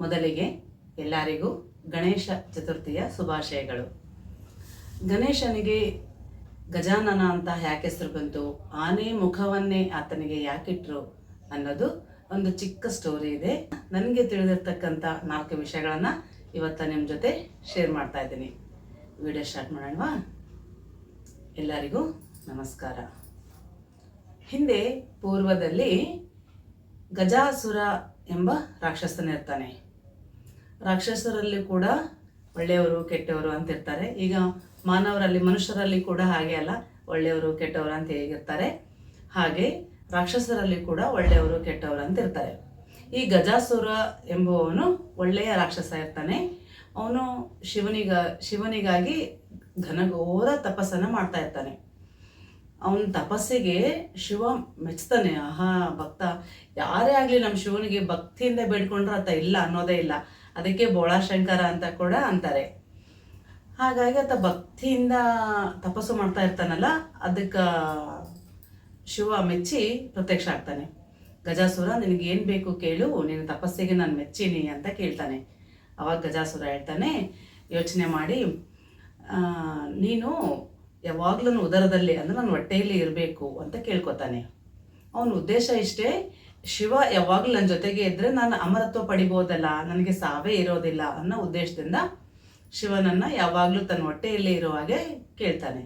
ಮೊದಲಿಗೆ ಎಲ್ಲರಿಗೂ ಗಣೇಶ ಚತುರ್ಥಿಯ ಶುಭಾಶಯಗಳು. ಗಣೇಶನಿಗೆ ಗಜಾನನ ಅಂತ ಯಾಕೆ ಹೆಸರು ಬಂತು, ಆನೆ ಮುಖವನ್ನೇ ಆತನಿಗೆ ಯಾಕಿಟ್ರು ಅನ್ನೋದು ಒಂದು ಚಿಕ್ಕ ಸ್ಟೋರಿ ಇದೆ. ನನಗೆ ತಿಳಿದಿರ್ತಕ್ಕಂಥ 4 ವಿಷಯಗಳನ್ನು ಇವತ್ತು ನಿಮ್ಮ ಜೊತೆ ಶೇರ್ ಮಾಡ್ತಾ ಇದ್ದೀನಿ. ವಿಡಿಯೋ ಸ್ಟಾರ್ಟ್ ಮಾಡೋಣವಾ? ಎಲ್ಲರಿಗೂ ನಮಸ್ಕಾರ. ಹಿಂದೆ ಪೂರ್ವದಲ್ಲಿ ಗಜಾಸುರ ಎಂಬ ರಾಕ್ಷಸನಿರ್ತಾನೆ. ರಾಕ್ಷಸರಲ್ಲಿ ಕೂಡ ಒಳ್ಳೆಯವರು ಕೆಟ್ಟವರು ಅಂತ ಇರ್ತಾರೆ. ಈಗ ಮಾನವರಲ್ಲಿ, ಮನುಷ್ಯರಲ್ಲಿ ಕೂಡ ಹಾಗೆ ಅಲ್ಲ, ಒಳ್ಳೆಯವರು ಕೆಟ್ಟವರು ಅಂತ ಹೇಗಿರ್ತಾರೆ ಹಾಗೆ ರಾಕ್ಷಸರಲ್ಲಿ ಕೂಡ ಒಳ್ಳೆಯವರು ಕೆಟ್ಟವರು ಅಂತ ಇರ್ತಾರೆ. ಈ ಗಜಾಸುರ ಎಂಬುವವನು ಒಳ್ಳೆಯ ರಾಕ್ಷಸ ಇರ್ತಾನೆ. ಅವನು ಶಿವನಿಗಾಗಿ ಘನಘೋರ ತಪಸ್ಸನ್ನು ಮಾಡ್ತಾ ಇರ್ತಾನೆ. ಅವನ ತಪಸ್ಸಿಗೆ ಶಿವ ಮೆಚ್ತಾನೆ. ಆಹಾ, ಭಕ್ತ ಯಾರೇ ಆಗಲಿ ನಮ್ಮ ಶಿವನಿಗೆ ಭಕ್ತಿಯಿಂದ ಬೇಡ್ಕೊಂಡ್ರೆ ಆತ ಇಲ್ಲ ಅನ್ನೋದೇ ಇಲ್ಲ. ಅದಕ್ಕೆ ಬೋಳಾಶಂಕರ ಅಂತ ಕೂಡ ಅಂತಾರೆ. ಹಾಗಾಗಿ ಆತ ಭಕ್ತಿಯಿಂದ ತಪಸ್ಸು ಮಾಡ್ತಾ ಇರ್ತಾನಲ್ಲ, ಅದಕ್ಕೆ ಶಿವ ಮೆಚ್ಚಿ ಪ್ರತ್ಯಕ್ಷ ಆಗ್ತಾನೆ. ಗಜಾಸುರ, ನಿನಗೆ ಏನು ಬೇಕು ಕೇಳು, ನಿನ್ನ ತಪಸ್ಸಿಗೆ ನಾನು ಮೆಚ್ಚೀನಿ ಅಂತ ಕೇಳ್ತಾನೆ. ಅವಾಗ ಗಜಾಸುರ ಹೇಳ್ತಾನೆ, ಯೋಚನೆ ಮಾಡಿ, ನೀನು ಯಾವಾಗಲೂ ಉದರದಲ್ಲಿ ಅಂದರೆ ನನ್ನ ಹೊಟ್ಟೆಯಲ್ಲಿ ಇರಬೇಕು ಅಂತ ಕೇಳ್ಕೊತಾನೆ. ಅವನ ಉದ್ದೇಶ ಇಷ್ಟೇ, ಶಿವ ಯಾವಾಗಲೂ ನನ್ನ ಜೊತೆಗೆ ಇದ್ದರೆ ನಾನು ಅಮರತ್ವ ಪಡಿಬೋದಲ್ಲ, ನನಗೆ ಸಾವೇ ಇರೋದಿಲ್ಲ ಅನ್ನೋ ಉದ್ದೇಶದಿಂದ ಶಿವನನ್ನು ಯಾವಾಗಲೂ ತನ್ನ ಹೊಟ್ಟೆಯಲ್ಲಿ ಇರೋ ಹಾಗೆ ಕೇಳ್ತಾನೆ.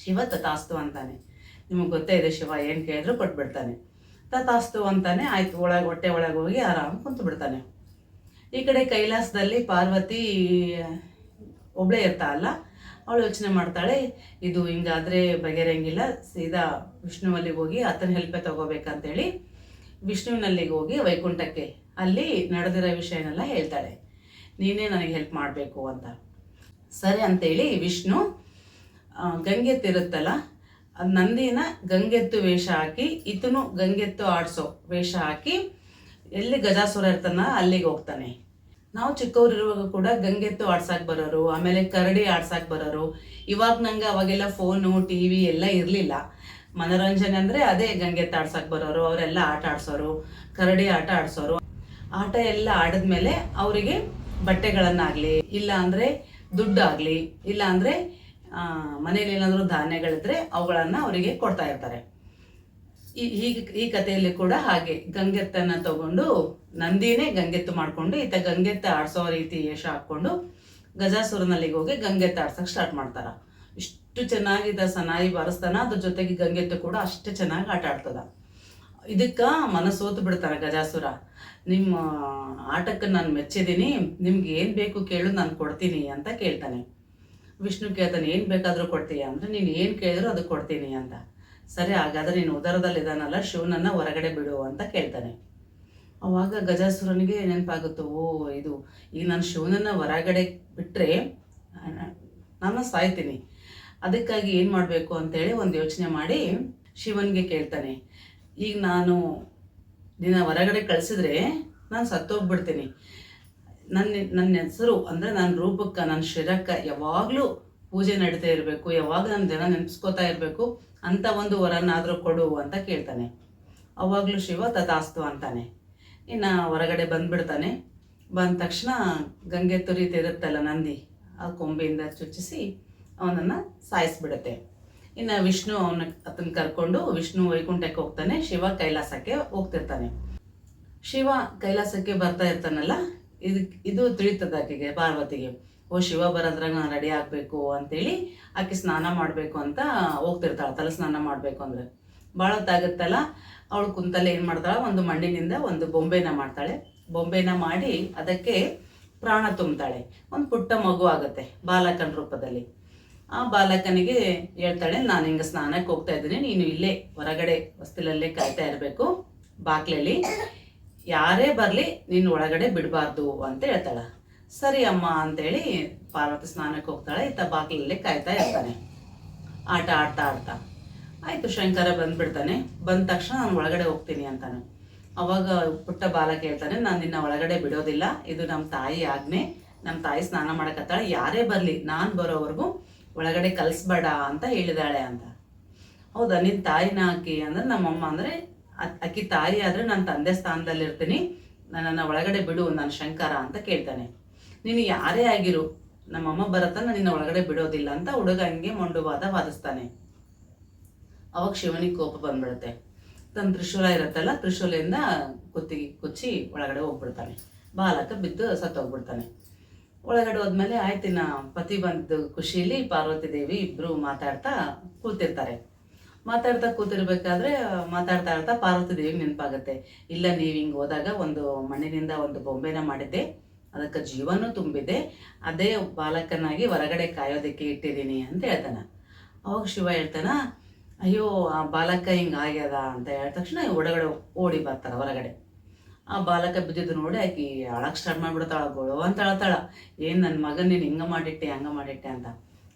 ಶಿವ ತಥಾಸ್ತು ಅಂತಾನೆ. ನಿಮಗೆ ಗೊತ್ತೇ ಇದೆ, ಶಿವ ಏನು ಕೇಳಿದ್ರು ಕೊಟ್ಬಿಡ್ತಾನೆ. ತಥಾಸ್ತು ಅಂತಾನೆ. ಆಯ್ತು, ಹೊಟ್ಟೆ ಒಳಗೆ ಹೋಗಿ ಆರಾಮ್ ಕುಂತು ಬಿಡ್ತಾನೆ. ಈ ಕಡೆ ಕೈಲಾಸದಲ್ಲಿ ಪಾರ್ವತಿ ಒಬ್ಬಳೇ ಇರ್ತಾಳಲ್ಲ, ಅವಳು ಯೋಚನೆ ಮಾಡ್ತಾಳೆ, ಇದು ಹಿಂಗಾದರೆ ಬಗೆರಂಗಿಲ್ಲ, ಸೀದಾ ವಿಷ್ಣುವಲ್ಲಿಗೆ ಹೋಗಿ ಆತನ ಹೆಲ್ಪೇ ತಗೋಬೇಕಂತೇಳಿ ವಿಷ್ಣುವಿನಲ್ಲಿಗೆ ಹೋಗಿ ವೈಕುಂಠಕ್ಕೆ ಅಲ್ಲಿ ನಡೆದಿರೋ ವಿಷಯನೆಲ್ಲ ಹೇಳ್ತಾಳೆ. ನೀನೇ ನನಗೆ ಹೆಲ್ಪ್ ಮಾಡಬೇಕು ಅಂತ. ಸರಿ ಅಂತೇಳಿ ವಿಷ್ಣು ಗಂಗೆತ್ತಿರುತ್ತಲ್ಲ, ನಂದಿನ ಗಂಗೆತ್ತು ವೇಷ ಹಾಕಿ, ಈತನು ಗಂಗೆತ್ತು ಆಡಿಸೋ ವೇಷ ಹಾಕಿ ಎಲ್ಲಿ ಗಜಾಸುರ ಇರ್ತಾನ ಅಲ್ಲಿಗೆ ಹೋಗ್ತಾನೆ. ನಾವು ಚಿಕ್ಕವರಿರುವಾಗ ಕೂಡ ಗಂಗೆತ್ತು ಆಡ್ಸಕ್ಕೆ ಬರೋರು, ಆಮೇಲೆ ಕರಡಿ ಆಡ್ಸಕ್ಕೆ ಬರೋರು. ಇವಾಗ ನಂಗೆ ಅವಾಗೆಲ್ಲ ಫೋನು TV ಎಲ್ಲ ಇರಲಿಲ್ಲ. ಮನೋರಂಜನೆ ಅಂದರೆ ಅದೇ ಗಂಗೆತ್ತು ಆಡ್ಸಕ್ಕೆ ಬರೋರು, ಅವರೆಲ್ಲ ಆಟ ಆಡ್ಸೋರು, ಕರಡಿ ಆಟ ಆಡ್ಸೋರು. ಆಟ ಎಲ್ಲ ಆಡಿದ್ಮೇಲೆ ಅವರಿಗೆ ಬಟ್ಟೆಗಳನ್ನಾಗಲಿ, ಇಲ್ಲ ಅಂದರೆ ದುಡ್ಡಾಗಲಿ, ಇಲ್ಲ ಅಂದರೆ ಮನೇಲಿ ಏನಾದರೂ ಧಾನ್ಯಗಳಿದ್ರೆ ಅವುಗಳನ್ನು ಅವರಿಗೆ ಕೊಡ್ತಾ ಇರ್ತಾರೆ. ಈ ಕಥೆಯಲ್ಲಿ ಕೂಡ ಹಾಗೆ ಗಂಗೆತ್ತನ್ನು ತಗೊಂಡು ನಂದಿನೇ ಗಂಗೆತ್ತು ಮಾಡಿಕೊಂಡು ಈತ ಗಂಗೆತ್ತ ಆಡ್ಸೋ ರೀತಿ ವೇಷ ಹಾಕ್ಕೊಂಡು ಗಜಾಸುರನಲ್ಲಿಗೆ ಹೋಗಿ ಗಂಗೆತ್ತ ಆಡ್ಸೋಕೆ ಸ್ಟಾರ್ಟ್ ಮಾಡ್ತಾರ. ಇಷ್ಟು ಚೆನ್ನಾಗಿದ್ದ ಸನಾಯಿ ಬಾರಿಸ್ತಾನ, ಅದ್ರ ಜೊತೆಗೆ ಗಂಗೆತ್ತು ಕೂಡ ಅಷ್ಟು ಚೆನ್ನಾಗಿ ಆಟ ಆಡ್ತದ. ಇದಕ್ಕೆ ಮನಸ್ಸೋತು ಬಿಡ್ತಾನೆ ಗಜಾಸುರ. ನಿಮ್ಮ ಆಟಕ್ಕೆ ನಾನು ಮೆಚ್ಚಿದ್ದೀನಿ, ನಿಮ್ಗೆ ಏನು ಬೇಕು ಕೇಳು, ನಾನು ಕೊಡ್ತೀನಿ ಅಂತ ಕೇಳ್ತಾನೆ. ವಿಷ್ಣು ಕೇಳ್ತಾನೆ, ಏನು ಬೇಕಾದರೂ ಕೊಡ್ತೀಯ ಅಂದರೆ, ನೀನು ಏನು ಕೇಳಿದ್ರು ಅದು ಕೊಡ್ತೀನಿ ಅಂತ. ಸರಿ, ಹಾಗಾದರೆ ನೀನು ಉದರದಲ್ಲಿದ್ದಾನಲ್ಲ, ಶಿವನನ್ನು ಹೊರಗಡೆ ಬಿಡು ಅಂತ ಕೇಳ್ತಾನೆ. ಅವಾಗ ಗಜಾಸುರನಿಗೆ ನೆನಪಾಗುತ್ತೋ, ಇದು ಈಗ ನಾನು ಶಿವನನ್ನು ಹೊರಗಡೆ ಬಿಟ್ಟರೆ ನಾನು ಸಾಯ್ತೀನಿ. ಅದಕ್ಕಾಗಿ ಏನು ಮಾಡಬೇಕು ಅಂತೇಳಿ ಒಂದು ಯೋಚನೆ ಮಾಡಿ ಶಿವನಿಗೆ ಕೇಳ್ತಾನೆ, ಈಗ ನಾನು ನಿನ್ನ ಹೊರಗಡೆ ಕಳಿಸಿದ್ರೆ ನಾನು ಸತ್ತೋಗ್ಬಿಡ್ತೀನಿ. ನನ್ನ ಹೆಸರು ಅಂದರೆ ನನ್ನ ರೂಪಕ್ಕೆ, ನನ್ನ ಶಿರಕ್ಕೆ ಯಾವಾಗಲೂ ಪೂಜೆ ನಡೀತಾ ಇರಬೇಕು, ಯಾವಾಗ ನನ್ನ ಜನ ನೆನೆಸ್ಕೋತಾ ಇರಬೇಕು ಅಂತ ಒಂದು ವರನಾದರೂ ಕೊಡು ಅಂತ ಕೇಳ್ತಾನೆ. ಅವಾಗಲೂ ಶಿವ ತಥಾಸ್ತು ಅಂತಾನೆ. ಇನ್ನು ಹೊರಗಡೆ ಬಂದುಬಿಡ್ತಾನೆ. ಬಂದ ತಕ್ಷಣ ಗಂಗೆತ್ತು ರೀತಿ ಇರುತ್ತಲ್ಲ ನಂದಿ, ಆ ಕೊಂಬೆಯಿಂದ ಚುಚ್ಚಿಸಿ ಅವನನ್ನು ಸಾಯಿಸ್ಬಿಡುತ್ತೆ. ಇನ್ನು ವಿಷ್ಣು ಅದನ್ನು ಕರ್ಕೊಂಡು ವಿಷ್ಣು ವೈಕುಂಠಕ್ಕೆ ಹೋಗ್ತಾನೆ, ಶಿವ ಕೈಲಾಸಕ್ಕೆ ಹೋಗ್ತಿರ್ತಾನೆ. ಶಿವ ಕೈಲಾಸಕ್ಕೆ ಬರ್ತಾ ಇರ್ತಾನಲ್ಲ, ಇದು ತಿಳಿತದ ಆಕೆಗೆ, ಪಾರ್ವತಿಗೆ. ಓ, ಶಿವ ಬರೋದ್ರಾಗ ನಾನು ರೆಡಿ ಆಗಬೇಕು ಅಂತೇಳಿ ಆಕೆ ಸ್ನಾನ ಮಾಡಬೇಕು ಅಂತ ಹೋಗ್ತಿರ್ತಾಳೆ. ತಲೆ ಸ್ನಾನ ಮಾಡಬೇಕು ಅಂದರೆ ಭಾಳ ಹೊತ್ತಾಗುತ್ತಲ್ಲ, ಅವಳು ಕುಂತಲ್ಲೇ ಏನು ಮಾಡ್ತಾಳೆ, ಒಂದು ಮಣ್ಣಿನಿಂದ ಒಂದು ಬೊಂಬೆನ ಮಾಡ್ತಾಳೆ. ಬೊಂಬೆನ ಮಾಡಿ ಅದಕ್ಕೆ ಪ್ರಾಣ ತುಂಬ್ತಾಳೆ. ಒಂದು ಪುಟ್ಟ ಮಗು ಆಗುತ್ತೆ ಬಾಲಕನ ರೂಪದಲ್ಲಿ. ಆ ಬಾಲಕನಿಗೆ ಹೇಳ್ತಾಳೆ, ನಾನು ಹಿಂಗೆ ಸ್ನಾನಕ್ಕೆ ಹೋಗ್ತಾ ಇದ್ದೀನಿ, ನೀನು ಇಲ್ಲೇ ಹೊರಗಡೆ ಹೊಸ್ತಿಲಲ್ಲೇ ಕಾಯ್ತಾ ಇರಬೇಕು, ಬಾಕ್ಲಲ್ಲಿ ಯಾರೇ ಬರಲಿ ನೀನು ಒಳಗಡೆ ಬಿಡಬಾರ್ದು ಅಂತ ಹೇಳ್ತಾಳೆ. ಸರಿ ಅಮ್ಮ ಅಂತೇಳಿ ಪಾರ್ವತಿ ಸ್ನಾನಕ್ಕೆ ಹೋಗ್ತಾಳೆ, ಈತ ಬಾಕ್ಲಲ್ಲೇ ಕಾಯ್ತಾ ಇರ್ತಾನೆ ಆಟ ಆಡ್ತಾ ಆಡ್ತಾ. ಆಯಿತು, ಶಂಕರ ಬಂದುಬಿಡ್ತಾನೆ. ಬಂದ ತಕ್ಷಣ ನಾನು ಒಳಗಡೆ ಹೋಗ್ತೀನಿ ಅಂತಾನೆ. ಅವಾಗ ಪುಟ್ಟ ಬಾಲಕ ಹೇಳ್ತಾನೆ, ನಾನು ನಿನ್ನ ಒಳಗಡೆ ಬಿಡೋದಿಲ್ಲ, ಇದು ನಮ್ಮ ತಾಯಿ ಆಜ್ಞೆ, ನಮ್ಮ ತಾಯಿ ಸ್ನಾನ ಮಾಡಕತ್ತಾಳೆ, ಯಾರೇ ಬರಲಿ ನಾನು ಬರೋವರೆಗೂ ಒಳಗಡೆ ಕಲಿಸ್ಬೇಡ ಅಂತ ಹೇಳಿದಾಳೆ ಅಂತ. ಹೌದಾ, ನಿನ್ನ ತಾಯಿನ ಆಕಿ ಅಂದರೆ ನಮ್ಮಮ್ಮ ಅಂದರೆ ಅಕ್ಕಿ ತಾಯಿ ಆದರೆ ನಾನು ತಂದೆ ಸ್ಥಾನದಲ್ಲಿರ್ತೀನಿ, ನನ್ನನ್ನು ಒಳಗಡೆ ಬಿಡು, ನಾನು ಶಂಕರ ಅಂತ ಕೇಳ್ತಾನೆ. ನೀನು ಯಾರೇ ಆಗಿರು, ನಮ್ಮಮ್ಮ ಬರತನ ನಿನ್ನ ಒಳಗಡೆ ಬಿಡೋದಿಲ್ಲ ಅಂತ ಹುಡುಗ ಹಂಗೆ ವಾದಿಸ್ತಾನೆ. ಅವಾಗ ಶಿವನಿಗೆ ಕೋಪ ಬಂದ್ಬಿಡುತ್ತೆ. ತನ್ನ ತ್ರಿಶೂಲ ಇರುತ್ತಲ್ಲ, ತ್ರಿಶೂಲಿಂದ ಕುತ್ತಿಗೆ ಕುಚ್ಚಿ ಒಳಗಡೆ ಹೋಗ್ಬಿಡ್ತಾನೆ. ಬಾಲಕ ಬಿದ್ದು ಸತ್ತೋಗ್ಬಿಡ್ತಾನೆ. ಒಳಗಡೆ ಹೋದ್ಮೇಲೆ ಆಯ್ತಿನ ಪತಿ ಬಂದ ಖುಷಿಯಲ್ಲಿ ಪಾರ್ವತಿ ದೇವಿ ಇಬ್ರು ಮಾತಾಡ್ತಾ ಕೂತಿರ್ಬೇಕಾದ್ರೆ ಮಾತಾಡ್ತಾ ಪಾರ್ವತಿ ದೇವಿಗೆ ನೆನಪಾಗುತ್ತೆ. ಇಲ್ಲ, ನೀವು ಹಿಂಗೆ ಹೋದಾಗ ಒಂದು ಮಣ್ಣಿನಿಂದ ಒಂದು ಬೊಂಬೆನ ಮಾಡಿದ್ದೆ, ಅದಕ್ಕೆ ಜೀವನೂ ತುಂಬಿದೆ, ಅದೇ ಬಾಲಕನಾಗಿ ಹೊರಗಡೆ ಕಾಯೋದಕ್ಕೆ ಇಟ್ಟಿದ್ದೀನಿ ಅಂತ ಹೇಳ್ತಾನೆ. ಅವಾಗ ಶಿವ ಹೇಳ್ತಾನ, ಅಯ್ಯೋ ಆ ಬಾಲಕ ಹಿಂಗೆ ಆಗ್ಯದ ಅಂತ ಹೇಳಿದ ತಕ್ಷಣ ಒಳಗಡೆ ಓಡಿ ಬರ್ತಾರ ಹೊರಗಡೆ. ಆ ಬಾಲಕ ಬಿದ್ದಿದ್ದು ನೋಡಿ ಆಕಿ ಅಳಕ್ಕೆ ಸ್ಟಾರ್ಟ್ ಮಾಡಿಬಿಡ್ತಾಳ, ಗೊಳೋ ಅಂತ ಅಳ್ತಾಳ. ಏನು ನನ್ನ ಮಗನ ನೀನು ಹಿಂಗೆ ಮಾಡಿಟ್ಟೆ ಹಂಗೆ ಮಾಡಿಟ್ಟೆ ಅಂತ.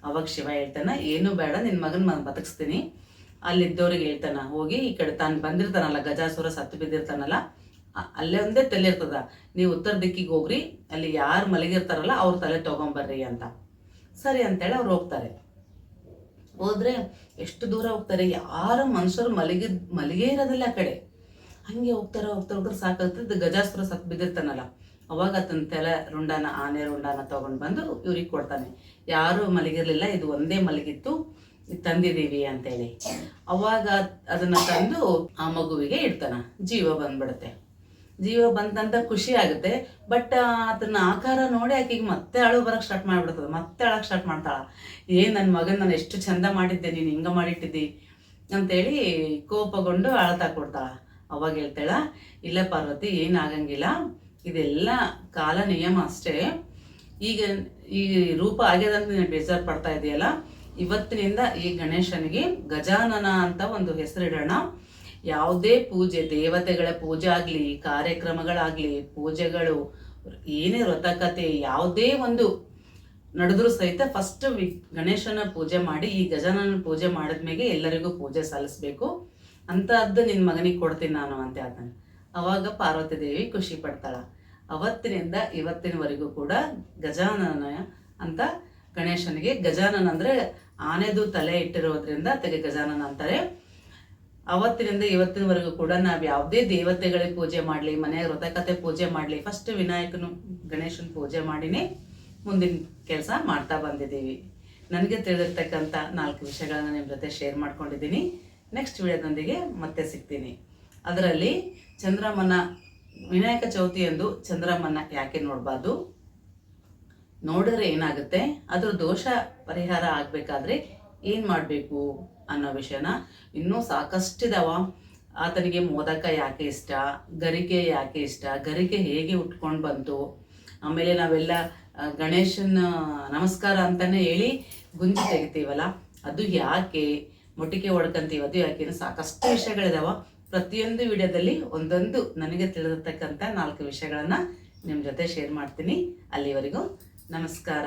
ಅವಾಗ ಶಿವ ಹೇಳ್ತಾನ, ಏನೂ ಬೇಡ, ನಿನ್ನ ಮಗನ ಬದುಕಿಸ್ತೀನಿ. ಅಲ್ಲಿದ್ದವ್ರಿಗೆ ಹೇಳ್ತಾನ, ಹೋಗಿ ಈ ಕಡೆ ತಾನು ಬಂದಿರ್ತಾನಲ್ಲ ಗಜಾಸುರ ಸತ್ತು ಬಿದ್ದಿರ್ತಾನಲ್ಲ, ಅಲ್ಲೇ ಒಂದೇ ತಲೆ ಇರ್ತದ, ನೀವು ಉತ್ತರ ದಿಕ್ಕಿಗೆ ಹೋಗ್ರಿ, ಅಲ್ಲಿ ಯಾರು ಮಲಗಿರ್ತಾರಲ್ಲ ಅವ್ರ ತಲೆ ತೊಗೊಂಬರ್ರಿ ಅಂತ. ಸರಿ ಅಂತೇಳಿ ಅವ್ರು ಹೋಗ್ತಾರೆ. ಹೋದ್ರೆ ಎಷ್ಟು ದೂರ ಹೋಗ್ತಾರೆ, ಯಾರು ಮನುಷ್ಯರು ಮಲಿಗೆ ಇರೋದಿಲ್ಲ ಆ ಕಡೆ. ಹಂಗೆ ಹೋಗ್ತಾರೆ ಸಾಕಾಗ್ತದೆ. ಗಜಾಸುರ ಸತ್ತು ಬಿದ್ದಿರ್ತಾನಲ್ಲ, ಅವಾಗ ತನ್ನ ತಲೆ ರುಂಡಾನ, ಆನೆ ರುಂಡಾನ ತೊಗೊಂಡು ಬಂದು ಇವ್ರಿಗೆ ಕೊಡ್ತಾನೆ. ಯಾರು ಮಲಗಿರ್ಲಿಲ್ಲ, ಇದು ಒಂದೇ ಮಲಗಿತ್ತು, ತಂದಿದ್ದೀವಿ ಅಂತೇಳಿ. ಅವಾಗ ಅದನ್ನ ತಂದು ಆ ಮಗುವಿಗೆ ಇಡ್ತಾನ. ಜೀವ ಬಂದ್ಬಿಡುತ್ತೆ. ಜೀವ ಬಂತಂತ ಖುಷಿ ಆಗುತ್ತೆ. ಬಟ್ ಅದನ್ನ ಆಕಾರ ನೋಡಿ ಆಕೆಗೆ ಮತ್ತೆ ಅಳು ಬರಕ್ಕೆ ಸ್ಟಾರ್ಟ್ ಮಾಡಿಬಿಡ್ತದೆ. ಮತ್ತೆ ಅಳಕ್ಕೆ ಸ್ಟಾರ್ಟ್ ಮಾಡ್ತಾಳ. ನನ್ನ ಮಗನ ನಾನು ಎಷ್ಟು ಚಂದ ಮಾಡಿದ್ದೆ, ನೀನು ಹಿಂಗೆ ಮಾಡಿಟ್ಟಿದ್ದಿ ಅಂತೇಳಿ ಕೋಪಗೊಂಡು ಅಳ್ತಾ ಕೊಡ್ತಾಳ. ಅವಾಗ ಹೇಳ್ತಾಳ, ಇಲ್ಲ ಪಾರ್ವತಿ, ಏನಾಗಂಗಿಲ್ಲ, ಇದೆಲ್ಲ ಕಾಲ ನಿಯಮ ಅಷ್ಟೇ. ಈಗ ಈ ರೂಪ ಆಗ್ಯದಂತ ನೀನು ಬೇಜಾರು ಪಡ್ತಾ ಇದೆಯಲ್ಲ, ಇವತ್ತಿನಿಂದ ಈ ಗಣೇಶನಿಗೆ ಗಜಾನನ ಅಂತ ಒಂದು ಹೆಸರಿಡೋಣ. ಯಾವುದೇ ಪೂಜೆ, ದೇವತೆಗಳ ಪೂಜೆ ಆಗಲಿ, ಕಾರ್ಯಕ್ರಮಗಳಾಗಲಿ, ಪೂಜೆಗಳು, ಏನೇ ವ್ರತಕತೆ, ಯಾವುದೇ ಒಂದು ನಡೆದ್ರೂ ಸಹಿತ ಫಸ್ಟ್ ಗಣೇಶನ ಪೂಜೆ ಮಾಡಿ ಈ ಗಜಾನನ ಪೂಜೆ ಮಾಡಿದ್ಮೇಲೆ ಎಲ್ಲರಿಗೂ ಪೂಜೆ ಸಲ್ಲಿಸ್ಬೇಕು. ಅಂತಹದ್ದು ನಿನ್ನ ಮಗನಿಗೆ ಕೊಡ್ತೀನಿ ನಾನು ಅಂತ ಹೇಳ್ತಾನೆ. ಅವಾಗ ಪಾರ್ವತಿ ದೇವಿ ಖುಷಿ ಪಡ್ತಾಳ. ಅವತ್ತಿನಿಂದ ಇವತ್ತಿನವರೆಗೂ ಕೂಡ ಗಜಾನನ ಅಂತ ಗಣೇಶನಿಗೆ, ಗಜಾನನ ಅಂದರೆ ಆನೆದು ತಲೆ ಇಟ್ಟಿರೋದ್ರಿಂದ ಅದಕ್ಕೆ ಗಜಾನನ ಅಂತಾರೆ. ಅವತ್ತಿನಿಂದ ಇವತ್ತಿನವರೆಗೂ ಕೂಡ ನಾವು ಯಾವುದೇ ದೇವತೆಗಳಿಗೆ ಪೂಜೆ ಮಾಡಲಿ, ಮನೆಯ ವ್ರತಕತೆ ಪೂಜೆ ಮಾಡಲಿ, ಫಸ್ಟ್ ವಿನಾಯಕನು ಗಣೇಶನ ಪೂಜೆ ಮಾಡಿನೇ ಮುಂದಿನ ಕೆಲಸ ಮಾಡ್ತಾ ಬಂದಿದ್ದೀವಿ. ನನಗೆ ತಿಳಿದಿರ್ತಕ್ಕಂಥ 4 ವಿಷಯಗಳನ್ನ ನಿಮ್ಮ ಜೊತೆ ಶೇರ್ ಮಾಡ್ಕೊಂಡಿದ್ದೀನಿ. ನೆಕ್ಸ್ಟ್ ವಿಡಿಯೋದೊಂದಿಗೆ ಮತ್ತೆ ಸಿಗ್ತೀನಿ. ಅದರಲ್ಲಿ ಚಂದ್ರಮ್ಮನ, ವಿನಾಯಕ ಚೌತಿ ಎಂದು ಚಂದ್ರಮ್ಮನ ಯಾಕೆ ನೋಡಬಾರ್ದು, ನೋಡಿದ್ರೆ ಏನಾಗುತ್ತೆ, ಅದ್ರ ದೋಷ ಪರಿಹಾರ ಆಗಬೇಕಾದ್ರೆ ಏನು ಮಾಡಬೇಕು ಅನ್ನೋ ವಿಷಯನ ಇನ್ನೂ ಸಾಕಷ್ಟಿದಾವ. ಆತನಿಗೆ ಮೋದಕ ಯಾಕೆ ಇಷ್ಟ, ಗರಿಕೆ ಯಾಕೆ ಇಷ್ಟ, ಗರಿಕೆ ಹೇಗೆ ಉಟ್ಕೊಂಡು ಬಂತು, ಆಮೇಲೆ ನಾವೆಲ್ಲ ಗಣೇಶನ ನಮಸ್ಕಾರ ಅಂತಲೇ ಹೇಳಿ ಗುಂಜಿ ತೆಗಿತೀವಲ್ಲ ಅದು ಯಾಕೆ, ಮೊಟ್ಟಿಗೆ ಹೊಡ್ಕಂತೀವಿ ಅದು ಯಾಕೆ, ಸಾಕಷ್ಟು ವಿಷಯಗಳಿದಾವ. ಪ್ರತಿಯೊಂದು ವಿಡಿಯೋದಲ್ಲಿ ಒಂದೊಂದು ನನಗೆ ತಿಳಿದಿರ್ತಕ್ಕಂಥ 4 ವಿಷಯಗಳನ್ನು ನಿಮ್ಮ ಜೊತೆ ಶೇರ್ ಮಾಡ್ತೀನಿ. ಅಲ್ಲಿವರೆಗೂ ನಮಸ್ಕಾರ.